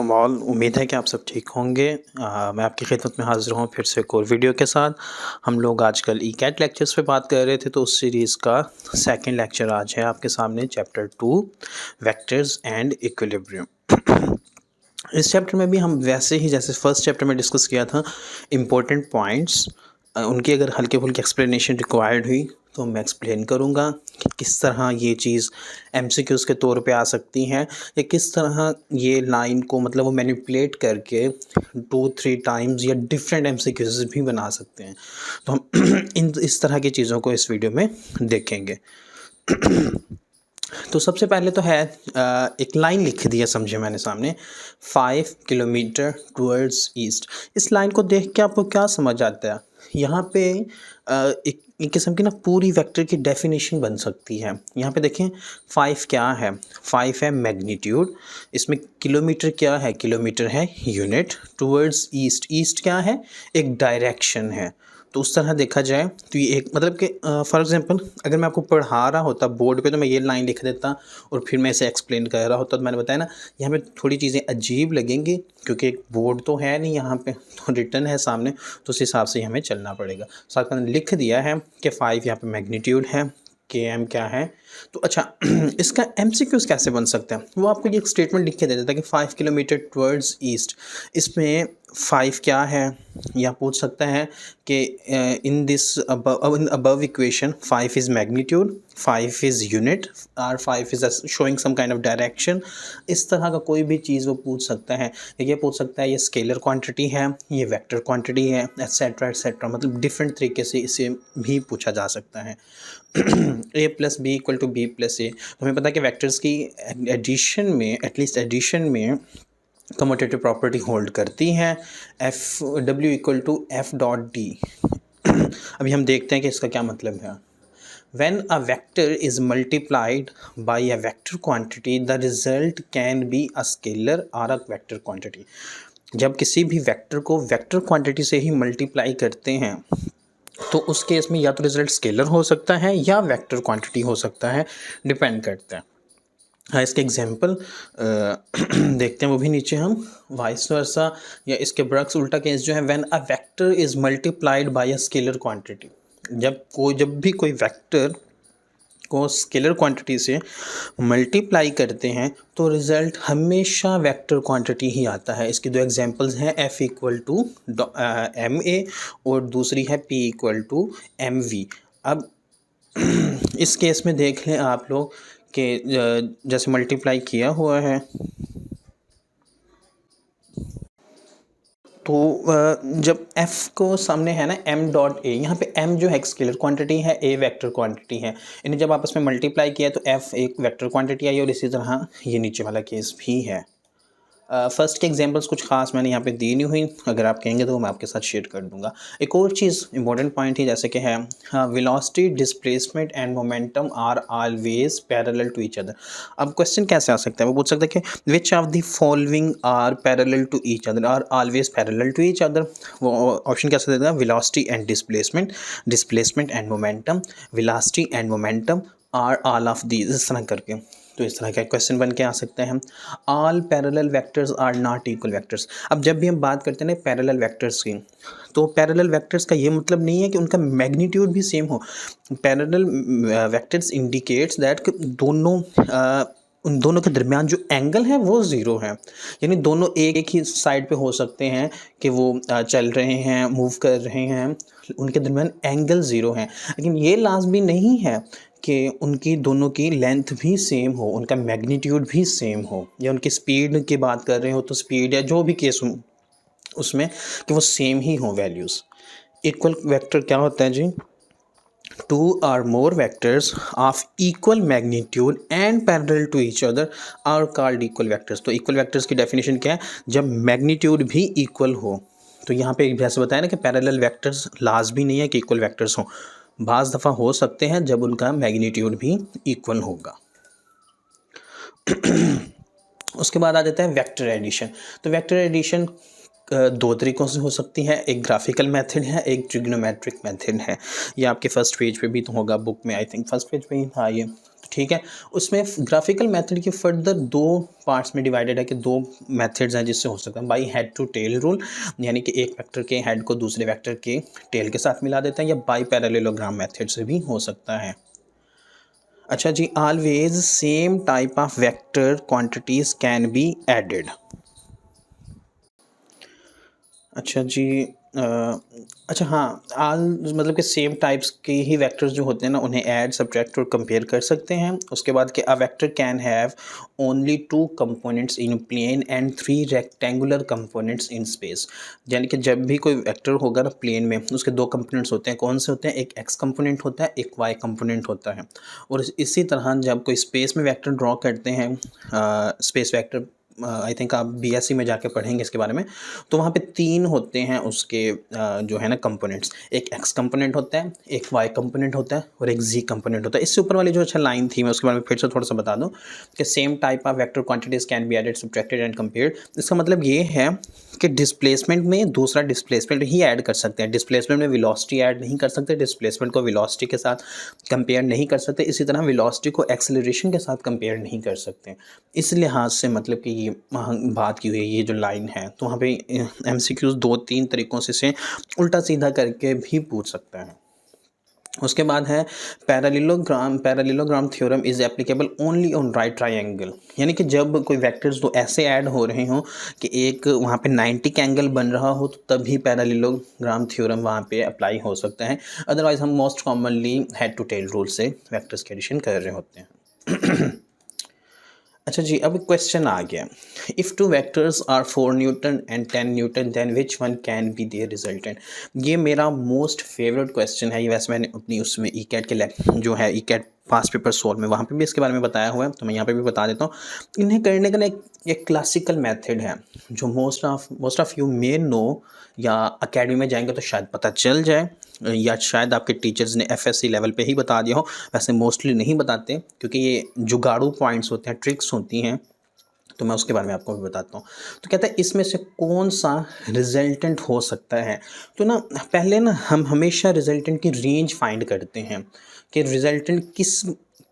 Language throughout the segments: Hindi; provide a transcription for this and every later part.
Welcome all. उम्मीद है कि आप सब ठीक होंगे। मैं आपकी खिदमत में हाज़िर हूँ फिर से एक और वीडियो के साथ। हम लोग आजकल ईकैट लेक्चर्स पे बात कर रहे थे, तो उस सीरीज़ का सेकंड लेक्चर आज है आपके सामने, चैप्टर 2 वेक्टर्स एंड इक्विलिब्रियम। इस चैप्टर में भी हम वैसे ही जैसे फर्स्ट चैप्टर में डिस्कस किया था, इम्पोर्टेंट पॉइंट्स उनकी अगर हल्के फुल्के एक्सप्लेनेशन रिक्वायर्ड हुई तो मैं एक्सप्लेन करूँगा कि किस तरह ये चीज़ एमसीक्यूज़ के तौर पे आ सकती हैं, या किस तरह ये लाइन को मतलब वो मैनिपुलेट करके 2-3 टाइम्स या डिफरेंट एमसीक्यूज़ भी बना सकते हैं। तो हम इस तरह की चीज़ों को इस वीडियो में देखेंगे। तो सबसे पहले तो है एक लाइन लिख दी है, समझे मैंने सामने, 5 किलोमीटर टूवर्ड्स ईस्ट। इस लाइन को देख के आपको क्या समझ आता है? यहाँ पे एक किस्म की ना पूरी वेक्टर की डेफिनेशन बन सकती है। यहाँ पे देखें 5 क्या है? 5 है मैग्नीट्यूड। इसमें किलोमीटर क्या है? किलोमीटर है यूनिट। टूवर्ड्स ईस्ट, ईस्ट क्या है? एक डायरेक्शन है। तो उस तरह देखा जाए तो ये एक मतलब कि फॉर एग्जांपल अगर मैं आपको पढ़ा रहा होता बोर्ड पे तो मैं ये लाइन लिख देता और फिर मैं इसे एक्सप्लेन कर रहा होता। तो मैंने बताया ना, यहाँ पे थोड़ी चीज़ें अजीब लगेंगी क्योंकि एक बोर्ड तो है नहीं यहाँ पे, तो रिटन है सामने, तो उस हिसाब से हमें चलना पड़ेगा। साथ मैंने लिख दिया है कि 5 यहाँ पे मैग्नीट्यूड है, के एम क्या है। तो अच्छा इसका एमसीक्यूज़ कैसे बन सकता है? वो आपको ये एक स्टेटमेंट लिख के दे देता है कि 5 किलोमीटर टुवर्ड्स ईस्ट। इसमें 5 क्या है, या पूछ सकता है कि in this above equation 5 is magnitude, 5 is unit और 5 is showing some kind of direction. इस तरह का कोई भी चीज़ वो पूछ सकता है। ये पूछ सकता है ये स्केलर क्वांटिटी है, ये वेक्टर क्वांटिटी है, एट्सेट्रा एट्सेट्रा। मतलब डिफरेंट तरीके से इसे भी पूछा जा सकता है। a plus B equal to B plus A. हमें पता है कि वेक्टर्स की एडिशन में, एटलीस्ट एडिशन में कम्यूटेटिव प्रॉपर्टी होल्ड करती हैं। F W equal to F dot D. अभी हम देखते हैं कि इसका क्या मतलब है। When a vector is multiplied by a vector quantity, the result can be a scalar or a vector quantity. जब किसी भी वेक्टर को वेक्टर क्वांटिटी से ही मल्टीप्लाई करते हैं तो उस केस में या तो रिजल्ट स्केलर हो सकता है या वेक्टर क्वांटिटी हो सकता है, डिपेंड करता है। हाँ, इसके एग्जांपल देखते हैं, वो भी नीचे हम वाइस वर्सा या इसके बरक्स उल्टा केस जो है, when a vector is multiplied by a scalar quantity. जब भी कोई वेक्टर को स्केलर क्वांटिटी से मल्टीप्लाई करते हैं तो रिज़ल्ट हमेशा वेक्टर क्वांटिटी ही आता है। इसकी दो एग्जांपल्स हैं, f equal to M A और दूसरी है p equal to M V. अब इस केस में देख लें आप लोग कि जैसे मल्टीप्लाई किया हुआ है तो जब f को सामने है ना m डॉट ए, यहाँ पे m जो है स्केलर क्वांटिटी है, a वेक्टर क्वांटिटी है। इन्हें जब आपस में मल्टीप्लाई किया तो f एक वेक्टर क्वांटिटी आई और इसी तरह ये नीचे वाला केस भी है। फर्स्ट के एग्जांपल्स कुछ खास मैंने यहाँ पे दी नहीं हुई, अगर आप कहेंगे तो मैं आपके साथ शेयर कर दूंगा। एक और चीज़ इंपॉर्टेंट पॉइंट ही जैसे कि है velocity, displacement and momentum are always parallel to each other. अब क्वेश्चन कैसे आ सकता है? वो पूछ सकता है कि which of the following are parallel to each other, are always parallel to each other. वो ऑप्शन कैसे देगा? Velocity and displacement, displacement and momentum, velocity and momentum are all of these, इस तरह करके। तो इस तरह का क्वेश्चन बन के आ सकते हैं। All parallel vectors are not equal vectors. अब जब भी हम बात करते हैं ना पैरेलल वेक्टर्स की, तो पैरेलल वेक्टर्स का ये मतलब नहीं है कि उनका मैग्नीट्यूड भी सेम हो। पैरेलल वेक्टर्स इंडिकेट्स दैट दोनों उन दोनों के दरमियान जो एंगल है वो ज़ीरो है, यानी दोनों एक ही साइड पे हो सकते हैं कि वो चल रहे हैं, मूव कर रहे हैं, उनके दरमियान एंगल ज़ीरो है। लेकिन ये लाजमी नहीं है कि उनकी दोनों की लेंथ भी सेम हो, उनका मैग्नीट्यूड भी सेम हो, या उनकी स्पीड की बात कर रहे हो तो स्पीड या जो भी केस हो उसमें कि वो सेम ही हो वैल्यूज़। इक्वल वेक्टर क्या होता है जी? 2 or more vectors of equal magnitude and parallel to each other are called equal vectors। तो equal vectors की definition क्या है? जब magnitude भी equal हो। तो यहाँ पे जैसे बताया ना कि parallel vectors लाजमी नहीं है कि equal vectors हो, बाज़ दफ़ा हो सकते हैं जब उनका magnitude भी equal होगा। उसके बाद आ जाता है वेक्टर एडिशन। तो वेक्टर एडिशन दो तरीक़ों से हो सकती है, एक ग्राफिकल मेथड है, एक ट्रिग्नोमेट्रिक मेथड है। ये आपके फर्स्ट पेज पे भी तो होगा बुक में, आई थिंक फर्स्ट पेज पे ही था ये। ठीक है। उसमें ग्राफिकल मेथड की फर्दर दो पार्ट्स में डिवाइडेड है कि दो मेथड्स हैं जिससे हो सकता है, by head to tail rule, यानी कि एक वेक्टर के हेड को दूसरे वेक्टर के टेल के साथ मिला देता है, या बाई पैरेललोग्राम मेथड से भी हो सकता है। अच्छा जी, always same type of vector quantities can be added. अच्छा जी, अच्छा हाँ, आल मतलब कि सेम टाइप्स के ही वेक्टर्स जो होते हैं ना, उन्हें ऐड, सब्ट्रैक्ट और कंपेयर कर सकते हैं। उसके बाद कि a vector can have only 2 components in plane and 3 rectangular components in space. यानी कि जब भी कोई वेक्टर होगा ना प्लेन में, उसके दो कंपोनेंट्स होते हैं। कौन से होते हैं? एक एक्स कंपोनेंट होता है, एक वाई कंपोनेंट होता है। और इसी तरह जब कोई स्पेस में वेक्टर ड्रॉ करते हैं, स्पेस वेक्टर, आई थिंक आप बीएससी में जाके पढ़ेंगे इसके बारे में, तो वहाँ पे 3 होते हैं उसके जो है ना कंपोनेंट्स। एक एक्स कंपोनेंट होता है, एक वाई कंपोनेंट होता है और एक जी कंपोनेंट होता है। इससे ऊपर वाली जो अच्छा लाइन थी, मैं उसके बारे में फिर से थोड़ा सा बता दूं कि same type of vector quantities can be added, subtracted and compared. इसका मतलब ये है कि डिस्प्लेसमेंट में दूसरा डिस्प्लेसमेंट ही ऐड कर सकते हैं। डिस्प्लेसमेंट में वेलोसिटी ऐड नहीं कर सकते, डिस्प्लेसमेंट को वेलोसिटी के साथ कंपेयर नहीं कर सकते, इसी तरह वेलोसिटी को एक्सेलरेशन के साथ कंपेयर नहीं कर सकते। इस लिहाज से मतलब कि ये बात की हुई है, ये जो लाइन है, तो वहाँ पे एमसीक्यूज 2-3 तरीक़ों से इसे उल्टा सीधा करके भी पूछ सकता है। उसके बाद है parallelogram theorem is applicable only on right triangle. यानी कि जब कोई वेक्टर्स दो ऐसे ऐड हो रहे हों कि एक वहाँ पे 90 का एंगल बन रहा हो, तो तभी पैरेललोग्राम थ्योरम वहाँ पे अप्लाई हो सकता है। अदरवाइज हम most commonly head to tail rule से वेक्टर्स की एडिशन कर रहे होते हैं। अच्छा जी, अब क्वेश्चन आ गया, if two vectors are 4 newton and 10 newton then which one can be their resultant. ये मेरा मोस्ट फेवरेट क्वेश्चन है। ये वैसे मैंने अपनी उसमें ई कैट के जो है ई कैट पास्ट पेपर सोल्व में, वहाँ पे भी इसके बारे में बताया हुआ है, तो मैं यहाँ पे भी बता देता हूँ। इन्हें करने का ना एक क्लासिकल मेथड है जो most of you may know, या अकेडमी में जाएंगे तो शायद पता चल जाए, या शायद आपके टीचर्स ने एफएससी लेवल पे ही बता दिया हो। वैसे मोस्टली नहीं बताते, क्योंकि ये जुगाड़ू पॉइंट्स होते हैं, ट्रिक्स होती हैं, तो मैं उसके बारे में आपको भी बताता हूँ। तो कहता है इसमें से कौन सा रिजल्टेंट हो सकता है। तो ना पहले ना हम हमेशा रिजल्टेंट की रेंज फाइंड करते हैं कि रिजल्टेंट किस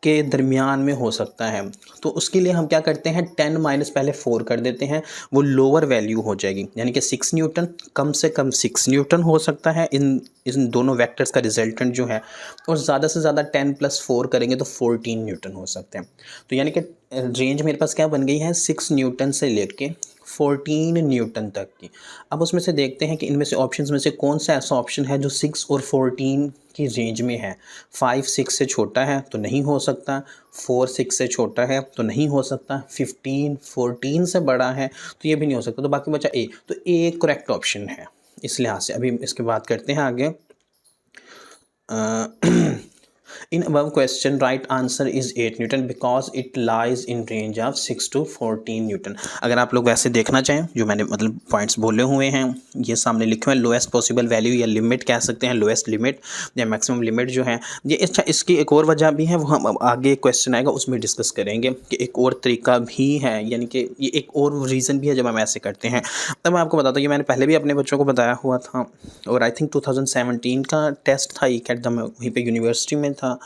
के दरमियान में हो सकता है। तो उसके लिए हम क्या करते हैं, 10 माइनस पहले 4 कर देते हैं, वो लोअर वैल्यू हो जाएगी। यानी कि 6 न्यूटन, कम से कम 6 न्यूटन हो सकता है इन दोनों वेक्टर्स का रिजल्टेंट जो है। और ज़्यादा से ज़्यादा 10 + 4 करेंगे तो 14 न्यूटन हो सकते हैं। तो यानी कि रेंज मेरे पास क्या बन गई है, 6 न्यूटन से लेके 14 न्यूटन तक की। अब उसमें से देखते हैं कि इनमें से ऑप्शंस में से कौन सा ऐसा ऑप्शन है जो 6 और 14 की रेंज में है। 5 6 से छोटा है तो नहीं हो सकता, 4 6 से छोटा है तो नहीं हो सकता, 15 14 से बड़ा है तो ये भी नहीं हो सकता। तो बाकी बचा ए, तो ए करेक्ट ऑप्शन है इस लिहाज से। अभी इसके बात करते हैं आगे। In above question, right answer is 8 Newton because it lies in range of 6 to 14 Newton। अगर आप लोग वैसे देखना चाहें, जो मैंने मतलब पॉइंट्स बोले हुए हैं ये सामने लिखे हुए हैं, लोएस्ट पॉसिबल वैल्यू या लिमिट कह सकते हैं, लोएस्ट लिमिट या मैक्सिमम लिमिट जो है ये। अच्छा, इसकी एक और वजह भी है, वो हम आगे क्वेश्चन आएगा उसमें डिस्कस करेंगे कि एक और तरीका भी है, यानी कि ये एक और रीज़न भी है जब हम ऐसे करते हैं। तब मैं आपको बताता हूँ, ये मैंने पहले भी अपने बच्चों को बताया हुआ था, और आई थिंक 2017 का टेस्ट था ई कैट, मैं वहीं पर यूनिवर्सिटी में था,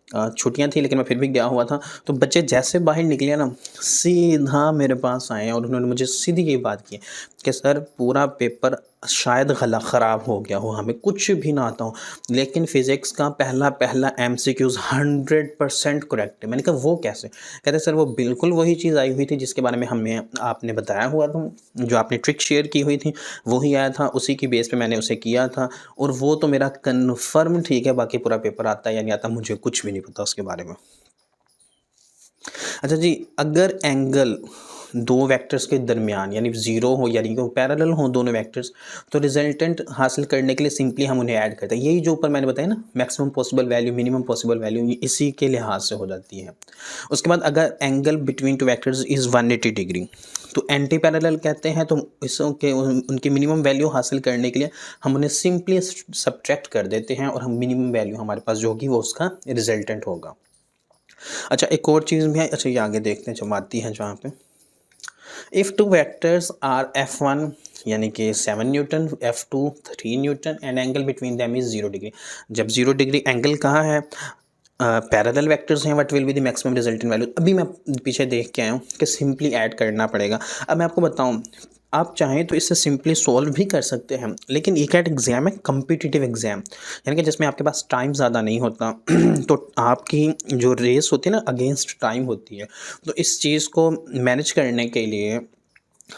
छुट्टियां थी लेकिन मैं फिर भी गया हुआ था। तो बच्चे जैसे बाहर निकले ना, सीधा मेरे पास आए और उन्होंने मुझे सीधी ये बात की कि सर पूरा पेपर शायद गला ख़राब हो गया हो, हमें कुछ भी ना आता हो, लेकिन फ़िज़िक्स का पहला MCQs 100% करेक्ट है। मैंने कहा वो कैसे? कहते सर वो बिल्कुल वही चीज़ आई हुई थी जिसके बारे में हमें आपने बताया हुआ था, जो आपने ट्रिक शेयर की हुई थी वही आया था, उसी की बेस पे मैंने उसे किया था, और वो तो मेरा कन्फर्म ठीक है, बाकी पूरा पेपर आता है या नहीं आता मुझे कुछ भी नहीं पता उसके बारे में। अच्छा जी, अगर एंगल दो वेक्टर्स के दरमियान यानी ज़ीरो हो, यानी कि पैरेलल हो दोनों वेक्टर्स, तो रिजल्टेंट हासिल करने के लिए सिंपली हम उन्हें ऐड करते हैं। यही जो ऊपर मैंने बताया ना, maximum possible value, minimum possible value, इसी के लिहाज से हो जाती है। उसके बाद अगर angle between two vectors is 180 degree, तो एंटी पैरेलल कहते हैं। तो इसके उनकी मिनिमम वैल्यू हासिल करने के लिए हम उन्हें सिंपली सब्ट्रैक्ट कर देते हैं, और हम मिनिमम वैल्यू हमारे पास जो होगी वो उसका रिजल्टेंट होगा। अच्छा, एक और चीज़ भी है। अच्छा, ये आगे देखते हैं जब आती है जहाँ पे, if two vectors are F1 यानी कि 7 Newton, F2 3 Newton and angle between them is 0 degree. जब 0 डिग्री एंगल कहाँ है, पैरेलल वेक्टर्स हैं, what will be the maximum resultant value. अभी मैं पीछे देख के आया हूँ कि सिंपली ऐड करना पड़ेगा। अब मैं आपको बताऊँ, आप चाहें तो इससे सिंपली सॉल्व भी कर सकते हैं, लेकिन एक एग्ज़ाम है कम्पिटिटिव एग्ज़ाम, यानी कि जिसमें आपके पास टाइम ज़्यादा नहीं होता तो आपकी जो रेस होती है ना अगेंस्ट टाइम होती है। तो इस चीज़ को मैनेज करने के लिए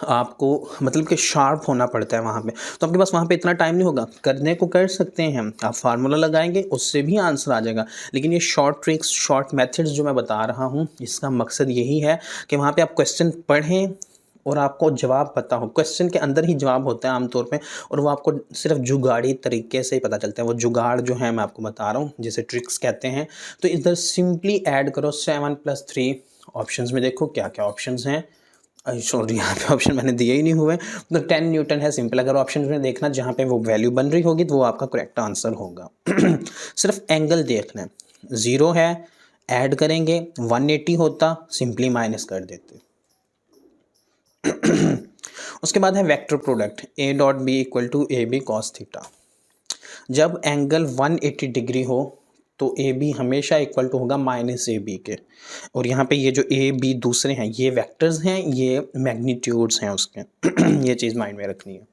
आपको मतलब कि शार्प होना पड़ता है वहाँ पे। तो आपके पास वहाँ पे इतना टाइम नहीं होगा, करने को कर सकते हैं आप, फार्मूला लगाएंगे उससे भी आंसर आ जाएगा। लेकिन ये शॉर्ट ट्रिक्स, शॉर्ट मेथड्स जो मैं बता रहा हूँ, इसका मकसद यही है कि वहाँ पे आप क्वेश्चन पढ़ें और आपको जवाब पता हो। क्वेश्चन के अंदर ही जवाब होता है आमतौर पे, और वो आपको सिर्फ जुगाड़ी तरीके से ही पता चलता है। वो जुगाड़ जो है मैं आपको बता रहा हूँ, जिसे ट्रिक्स कहते हैं। तो इधर सिंपली ऐड करो 7 + 3। ऑप्शंस में देखो क्या क्या ऑप्शंस हैं। सॉरी, यहाँ पे ऑप्शन मैंने दिए ही नहीं हुए। तो 10 न्यूटन है सिंपल। अगर ऑप्शन में देखना जहाँ पे वो वैल्यू बन रही होगी तो वो आपका करेक्ट आंसर होगा। सिर्फ एंगल देखना है, 0 है, ऐड करेंगे 180 होता, सिंपली माइनस कर देते। उसके बाद है vector product A.B = AB cos theta. जब एंगल 180 डिग्री हो तो AB हमेशा इक्वल टू होगा -AB के। और यहाँ पे ये जो AB दूसरे हैं ये वेक्टर्स हैं, ये मैग्नीट्यूड्स हैं उसके। ये चीज़ माइंड में रखनी है।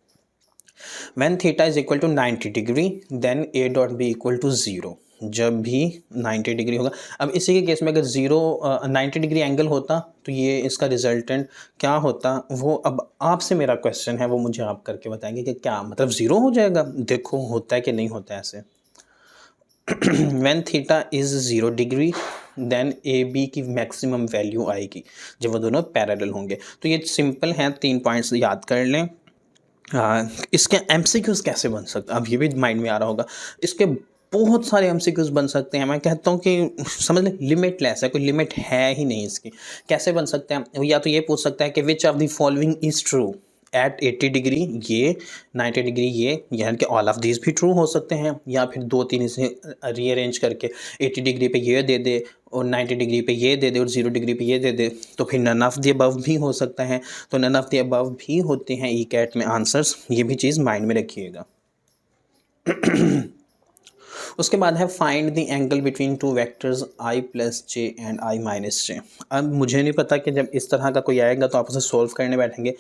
When theta is equal to 90 degree then A.B = 0। जब भी 90 डिग्री होगा। अब इसी के केस में अगर 90 डिग्री एंगल होता तो ये इसका रिजल्टेंट क्या होता, वो अब आपसे मेरा क्वेश्चन है, वो मुझे आप करके बताएंगे कि क्या मतलब 0 हो जाएगा। देखो होता है कि नहीं होता है ऐसे। When theta is 0 degree then AB की मैक्सिमम वैल्यू आएगी जब वो दोनों पैरेलल होंगे। तो ये सिंपल है, 3 पॉइंट्स याद कर लें। इसके MCQs कैसे बन सकते हैं, अब ये भी माइंड में आ रहा होगा। इसके बहुत सारे MCQs बन सकते हैं। मैं कहता हूँ कि समझ लें लिमिटलेस है, कोई लिमिट है ही नहीं इसकी। कैसे बन सकते हैं, या तो ये पूछ सकता है कि which of the following is true eight 80 degree, ये 90 डिग्री, ये यानी कि ऑल ऑफ दीज भी ट्रू हो सकते हैं। या फिर 2-3 इसे रीअरेंज करके 80 डिग्री पे ये दे दे और 90 डिग्री पे ये दे दे और 0 डिग्री पे ये दे दे, तो फिर नन ऑफ द अबव भी हो सकता है। तो नन ऑफ द अबव भी होते हैं ई कैट में आंसर्स, ये भी चीज़ माइंड में रखिएगा। उसके बाद है find the angle between two vectors I + J and I - J। अब मुझे नहीं पता कि जब इस तरह का कोई आएगा तो आप उसे सॉल्व करने बैठेंगे।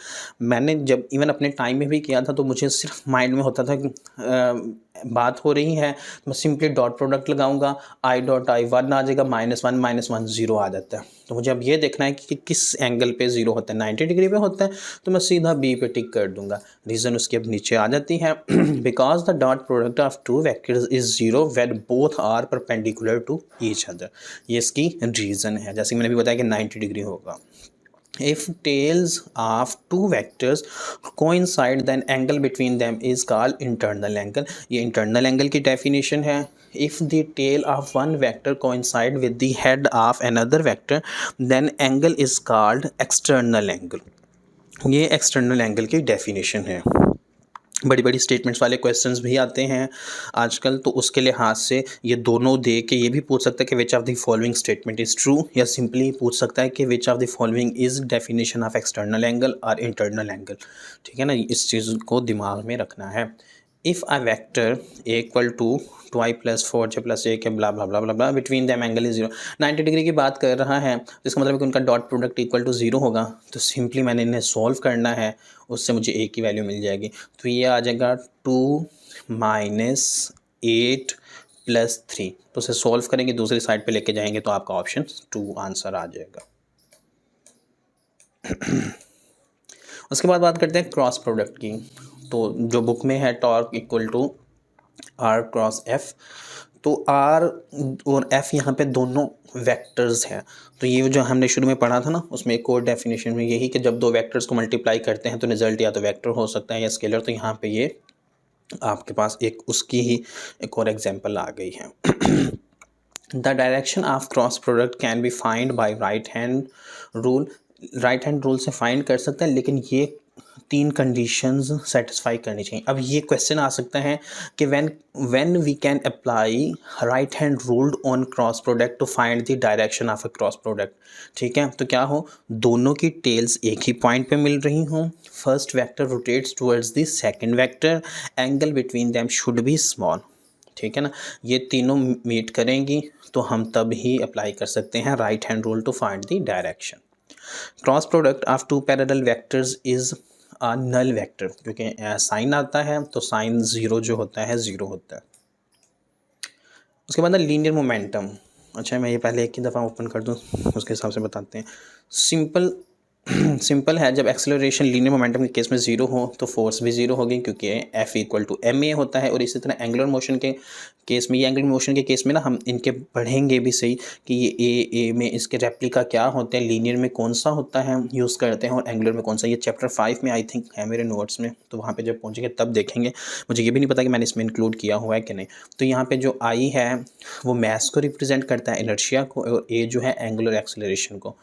मैंने जब इवन अपने टाइम में भी किया था तो मुझे सिर्फ माइंड में होता था कि बात हो रही है, मैं सिंपली डॉट प्रोडक्ट लगाऊंगा, I.I 1 आ जाएगा, -1 - 1 0 आ जाता है। तो मुझे अब ये देखना है कि किस एंगल पे 0 होता है। 90 डिग्री पे होता है तो मैं सीधा B पे टिक कर दूंगा। रीज़न उसके अब नीचे आ जाती है। Because the dot product of two vectors is 0 when both are perpendicular to each other. ये इसकी रीज़न है, जैसे मैंने भी बताया कि 90 डिग्री होगा। If tails of two vectors coincide then angle between them is called internal angle। ये internal angle की definition है। If the tail of one vector coincide with the head of another vector then angle is called external angle। ये external angle की definition है। बड़ी बड़ी स्टेटमेंट्स वाले क्वेश्चंस भी आते हैं आजकल, तो उसके लिहाज से ये दोनों दे के ये भी पूछ सकता है कि which of the following statement is true, या सिंपली पूछ सकता है कि which of the following is definition of external angle और इंटरनल एंगल। ठीक है ना, इस चीज़ को दिमाग में रखना है। If a vector equal to 2i + 4j + a के blah blah blah blah blah between them angle is 0। 90 degree की बात कर रहा है तो इसका मतलब है कि उनका डॉट प्रोडक्ट इक्वल टू 0 होगा। तो सिंपली मैंने इन्हें सॉल्व करना है, उससे मुझे a की वैल्यू मिल जाएगी। तो ये आ जाएगा 2 - 8 + 3। तो उसे सॉल्व करेंगे, दूसरी साइड पे लेके जाएंगे तो आपका ऑप्शन 2 आंसर आ जाएगा। उसके बाद बात करते हैं क्रॉस प्रोडक्ट की। तो जो बुक में है torque equal to R × F, तो R और F यहाँ पे दोनों वेक्टर्स हैं। तो ये जो हमने शुरू में पढ़ा था ना, उसमें एक और डेफिनेशन में यही कि जब दो वेक्टर्स को मल्टीप्लाई करते हैं तो रिजल्ट या तो वेक्टर हो सकता है या स्केलर। तो यहाँ पे ये आपके पास एक उसकी ही एक और एग्जांपल आ गई है। The direction of cross product can be find by right hand rule. Right hand rule से फाइंड कर सकते हैं, लेकिन ये 3 कंडीशंस सेटिस्फाई करनी चाहिए। अब ये क्वेश्चन आ सकता है कि when we can apply right hand rule on cross product to find the direction of a cross product. ठीक है, तो क्या हो, दोनों की टेल्स एक ही पॉइंट पे मिल रही हों, first vector rotates towards the second vector, angle between them should be small. ठीक है ना। ये तीनों मीट करेंगी तो हम तब ही अप्लाई कर सकते हैं right hand rule to find the direction. Cross product of two parallel vectors is null vector, क्योंकि साइन आता है तो साइन ज़ीरो जो होता है ज़ीरो होता है। उसके बाद लीनियर मोमेंटम। अच्छा, मैं ये पहले एक ही दफ़ा ओपन कर दूँ, उसके हिसाब से बताते हैं। सिंपल है, जब एक्सेलरेशन लीनियर मोमेंटम के केस में ज़ीरो हो तो फोर्स भी ज़ीरो होगी, क्योंकि F इक्वल टू ma होता है। और इसी तरह एंगुलर मोशन के केस में, ये एंगुलर मोशन के केस में ना हम इनके पढ़ेंगे भी सही कि ये a में इसके रेप्लिका क्या होते हैं, लीनियर में कौन सा होता है यूज़ करते हैं और एंगुलर में कौन सा। ये चैप्टर 5 में आई थिंक है मेरे नोट्स में, तो वहाँ पर जब पहुँचेंगे तब देखेंगे। मुझे ये भी नहीं पता कि मैंने इसमें इंक्लूड किया हुआ है कि नहीं। तो यहाँ पर जो I है वो मास को रिप्रेजेंट करता है, इनर्शिया को, और a जो है एंगुलर एक्सेलरेशन को।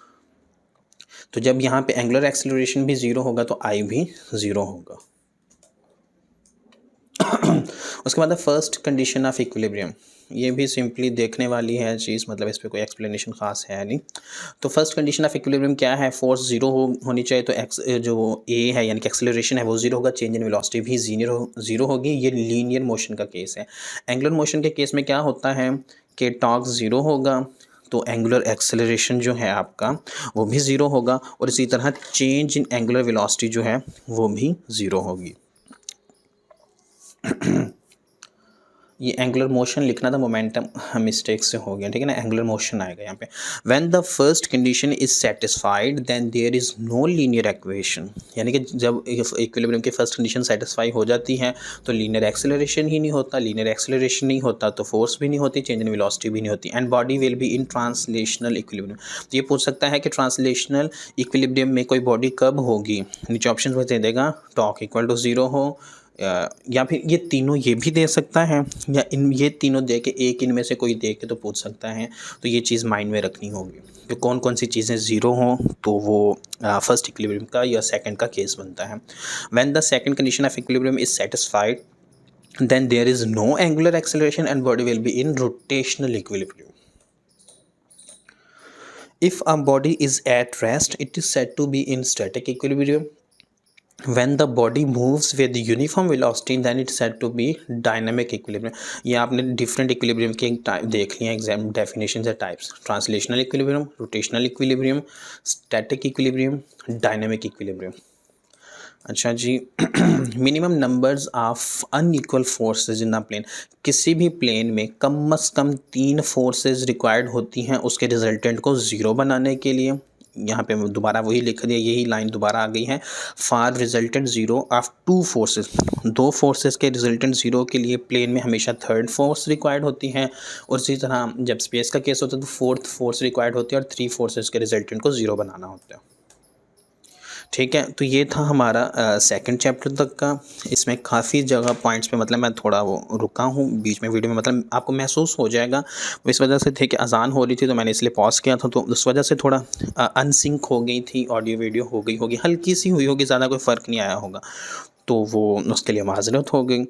तो जब यहाँ पे एंगुलर एक्सेलरेशन भी ज़ीरो होगा तो I भी ज़ीरो होगा। उसके बाद फर्स्ट कंडीशन ऑफ इक्विलिब्रियम, ये भी सिंपली देखने वाली है चीज़, मतलब इस पर कोई एक्सप्लेनेशन खास है नहीं। तो फर्स्ट कंडीशन ऑफ इक्विलिब्रियम क्या है, फोर्स ज़ीरो होनी चाहिए, तो एक्स जो a है यानी कि एक्सेलरेशन है वो ज़ीरो होगा, चेंज इन वेलोसिटी भी ज़ीरो होगी। ये लीनियर मोशन का केस है। एंगुलर मोशन के केस में क्या होता है कि टॉर्क ज़ीरो होगा, तो एंगुलर एक्सेलरेशन जो है आपका वो भी ज़ीरो होगा, और इसी तरह चेंज इन एंगुलर वेलोसिटी जो है वो भी ज़ीरो होगी। ये एंगुलर मोशन लिखना था, मोमेंटम मिस्टेक से हो गया, ठीक है ना। एंगुलर मोशन आएगा यहाँ पे। When the first condition is satisfied then there is no linear equation, यानी कि जब इक्विलिब्रियम की फर्स्ट कंडीशन सेटिस्फाई हो जाती है तो लीनियर एक्सेलरेशन ही नहीं होता, लीनियर एक्सेलरेशन नहीं होता तो फोर्स भी नहीं होती, चेंज इन वेलोसिटी भी नहीं होती, and body will be in translational equilibrium. तो ये पूछ सकता है कि ट्रांसलेशनल इक्विलिब्रियम में कोई बॉडी कब होगी। नीचे ऑप्शन में दे देगा, टॉर्क इक्वल टू ज़ीरो हो, या फिर ये तीनों ये भी दे सकता है, या ये तीनों दे के एक इनमें से कोई दे के तो पूछ सकता है। तो ये चीज़ माइंड में रखनी होगी कि कौन कौन सी चीज़ें ज़ीरो हों तो वो फर्स्ट इक्विलिब्रियम का या सेकंड का केस बनता है। When the second condition of equilibrium is satisfied then there is no angular acceleration and body will be in rotational equilibrium. If a body is at rest, it is said to be in static equilibrium. When the body moves with uniform velocity, then it's said to be dynamic equilibrium. ये आपने different equilibrium के टाइप देख लिया, एग्जाम डेफिनेशन या types, translational equilibrium, rotational equilibrium, static equilibrium, dynamic equilibrium. अच्छा जी, minimum numbers of unequal forces in the plane, किसी भी प्लेन में कम से कम 3 फोर्सेस रिक्वायर्ड होती हैं उसके रिजल्टेंट को ज़ीरो बनाने के लिए। यहाँ पे दोबारा वही लिख दिया, यही लाइन दोबारा आ गई है। For resultant zero of 2 forces, 2 forces के रिजल्टेंट ज़ीरो के लिए प्लेन में हमेशा थर्ड फोर्स रिक्वायर्ड होती है, और इसी तरह जब स्पेस का केस होता है तो फोर्थ फोर्स रिक्वायर्ड होती है, और 3 फोर्सेस के रिजल्टेंट को ज़ीरो बनाना होता है। ठीक है, तो ये था हमारा सेकंड चैप्टर तक का। इसमें काफ़ी जगह पॉइंट्स पे मतलब मैं थोड़ा वो रुका हूँ बीच में वीडियो में, मतलब आपको महसूस हो जाएगा। वो इस वजह से थे कि अजान हो रही थी तो मैंने इसलिए पॉज किया था, तो उस वजह से थोड़ा अनसिंक हो गई थी, ऑडियो वीडियो हो गई होगी, हल्की सी हुई होगी, ज़्यादा कोई फ़र्क नहीं आया होगा, तो वो उसके लिए माज़रत हो गई।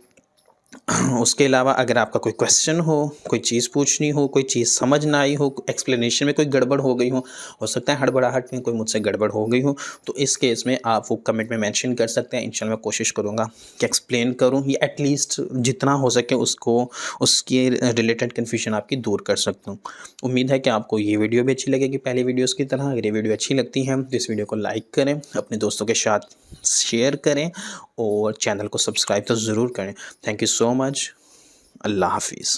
उसके अलावा अगर आपका कोई क्वेश्चन हो, कोई चीज़ पूछनी हो, कोई चीज़ समझ ना आई हो, एक्सप्लेनेशन में कोई गड़बड़ हो सकता है हड़बड़ाहट में कोई मुझसे गड़बड़ हो गई हो, तो इस केस में आप वो कमेंट में मेंशन कर सकते हैं। इंशाल्लाह मैं कोशिश करूँगा कि एक्सप्लेन करूँ, या एटलीस्ट जितना हो सके उसको, उसके रिलेटेड कन्फ्यूजन आपकी दूर कर सकता हूँ। उम्मीद है कि आपको ये वीडियो भी अच्छी लगेगी पहले वीडियोज़ की तरह। अगर ये वीडियो अच्छी लगती है तो इस वीडियो को लाइक करें, अपने दोस्तों के साथ शेयर करें, और चैनल को सब्सक्राइब तो ज़रूर करें। Thank you so much. अल्लाह हाफिज़।